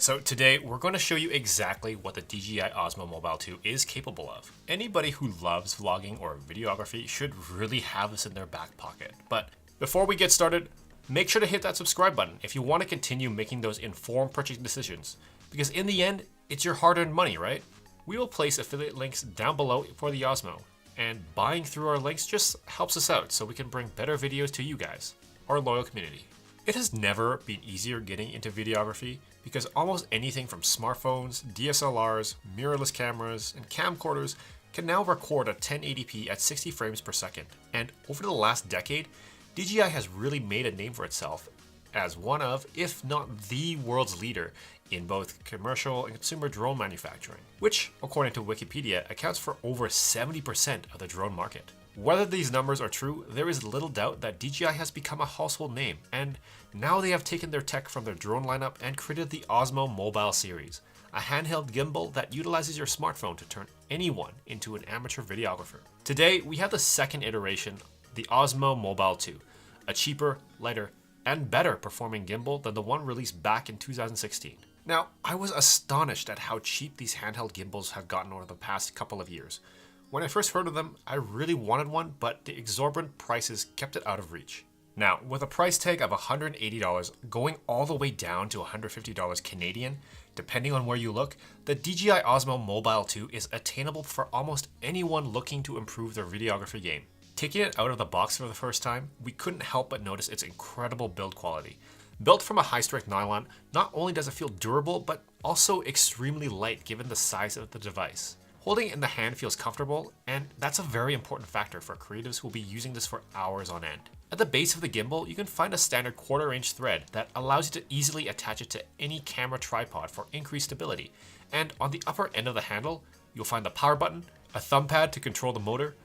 So today we're going to show you exactly what the DJI Osmo Mobile 2 is capable of. Anybody who loves vlogging or videography should really have this in their back pocket. But before we get started, make sure to hit that subscribe button if you want to continue making those informed purchase decisions. Because in the end, it's your hard-earned money, right? We will place affiliate links down below for the Osmo, and buying through our links just helps us out so we can bring better videos to you guys, our loyal community. It has never been easier getting into videography because almost anything from smartphones, DSLRs, mirrorless cameras, and camcorders can now record at 1080p at 60 frames per second. And over the last decade, DJI has really made a name for itself as one of, if not the world's leader in both commercial and consumer drone manufacturing, which, according to Wikipedia, accounts for over 70% of the drone market. Whether these numbers are true, there is little doubt that DJI has become a household name, and now they have taken their tech from their drone lineup and created the Osmo Mobile series, a handheld gimbal that utilizes your smartphone to turn anyone into an amateur videographer. Today, we have the second iteration, the Osmo Mobile 2, a cheaper, lighter, and better performing gimbal than the one released back in 2016. Now, I was astonished at how cheap these handheld gimbals have gotten over the past couple of years. When I first heard of them, I really wanted one, but the exorbitant prices kept it out of reach. Now, with a price tag of $180 going all the way down to $150 Canadian, depending on where you look, the DJI Osmo Mobile 2 is attainable for almost anyone looking to improve their videography game. Taking it out of the box for the first time, we couldn't help but notice its incredible build quality. Built from a high-strength nylon, not only does it feel durable, but also extremely light given the size of the device. Holding it in the hand feels comfortable, and that's a very important factor for creatives who will be using this for hours on end. At the base of the gimbal, you can find a standard 1/4-inch thread that allows you to easily attach it to any camera tripod for increased stability. And on the upper end of the handle, you'll find the power button, a thumb pad to control the motor,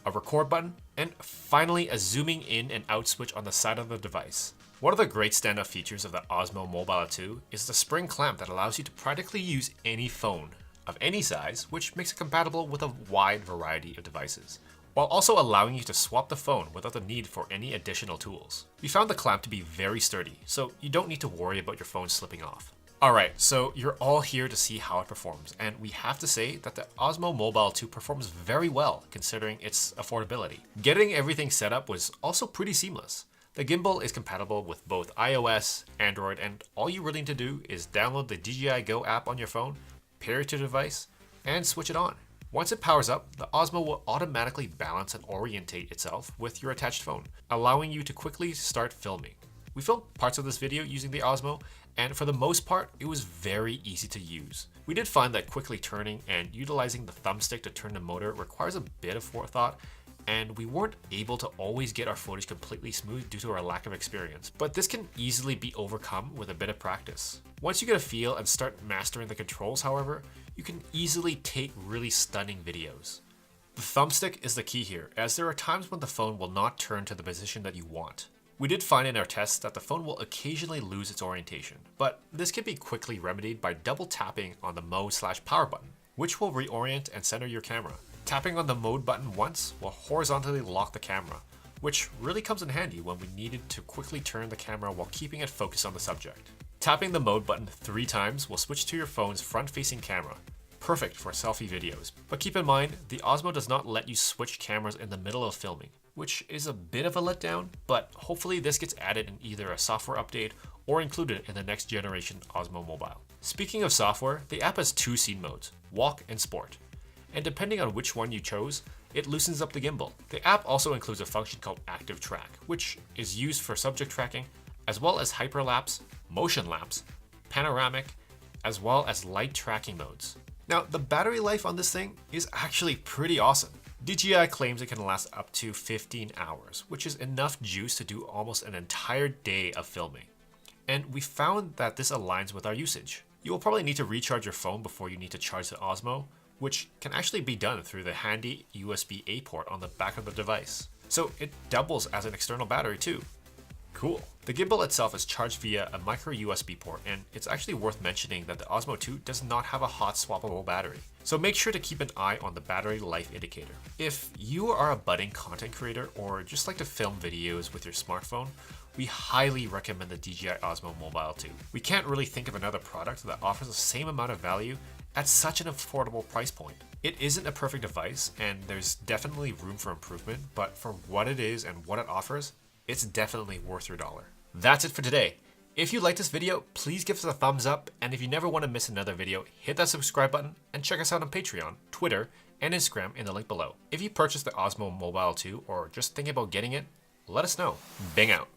a record button, and finally a zooming in and out switch on the side of the device. One of the great standout features of the Osmo Mobile 2 is the spring clamp that allows you to practically use any phone of any size, which makes it compatible with a wide variety of devices, while also allowing you to swap the phone without the need for any additional tools. We found the clamp to be very sturdy, so you don't need to worry about your phone slipping off. Alright, so you're all here to see how it performs, and we have to say that the Osmo Mobile 2 performs very well considering its affordability. Getting everything set up was also pretty seamless. The gimbal is compatible with both iOS, Android, and all you really need to do is download the DJI Go app on your phone, pair it to the device, and switch it on. Once it powers up, the Osmo will automatically balance and orientate itself with your attached phone, allowing you to quickly start filming. We filmed parts of this video using the Osmo, and for the most part, it was very easy to use. We did find that quickly turning and utilizing the thumbstick to turn the motor requires a bit of forethought, and we weren't able to always get our footage completely smooth due to our lack of experience. But this can easily be overcome with a bit of practice. Once you get a feel and start mastering the controls, however, you can easily take really stunning videos. The thumbstick is the key here, as there are times when the phone will not turn to the position that you want. We did find in our tests that the phone will occasionally lose its orientation, but this can be quickly remedied by double tapping on the mode/power button, which will reorient and center your camera. Tapping on the mode button once will horizontally lock the camera, which really comes in handy when we needed to quickly turn the camera while keeping it focused on the subject. Tapping the mode button 3 times will switch to your phone's front-facing camera, perfect for selfie videos. But keep in mind, the Osmo does not let you switch cameras in the middle of filming, which is a bit of a letdown, but hopefully this gets added in either a software update or included in the next generation Osmo Mobile. Speaking of software, the app has 2 scene modes, Walk and Sport. And depending on which one you chose, it loosens up the gimbal. The app also includes a function called Active Track, which is used for subject tracking, as well as hyperlapse, motion lapse, panoramic, as well as light tracking modes. Now, the battery life on this thing is actually pretty awesome. DJI claims it can last up to 15 hours, which is enough juice to do almost an entire day of filming. And we found that this aligns with our usage. You will probably need to recharge your phone before you need to charge the Osmo, which can actually be done through the handy USB-A port on the back of the device. So it doubles as an external battery too. Cool. The gimbal itself is charged via a micro USB port, and it's actually worth mentioning that the Osmo 2 does not have a hot swappable battery. So make sure to keep an eye on the battery life indicator. If you are a budding content creator or just like to film videos with your smartphone, we highly recommend the DJI Osmo Mobile 2. We can't really think of another product that offers the same amount of value at such an affordable price point. It isn't a perfect device, and there's definitely room for improvement, but for what it is and what it offers, it's definitely worth your dollar. That's it for today. If you like this video, please give us a thumbs up, and if you never want to miss another video, hit that subscribe button and check us out on Patreon, Twitter, and Instagram in the link below. If you purchased the Osmo Mobile 2 or just thinking about getting it, let us know. Bang out.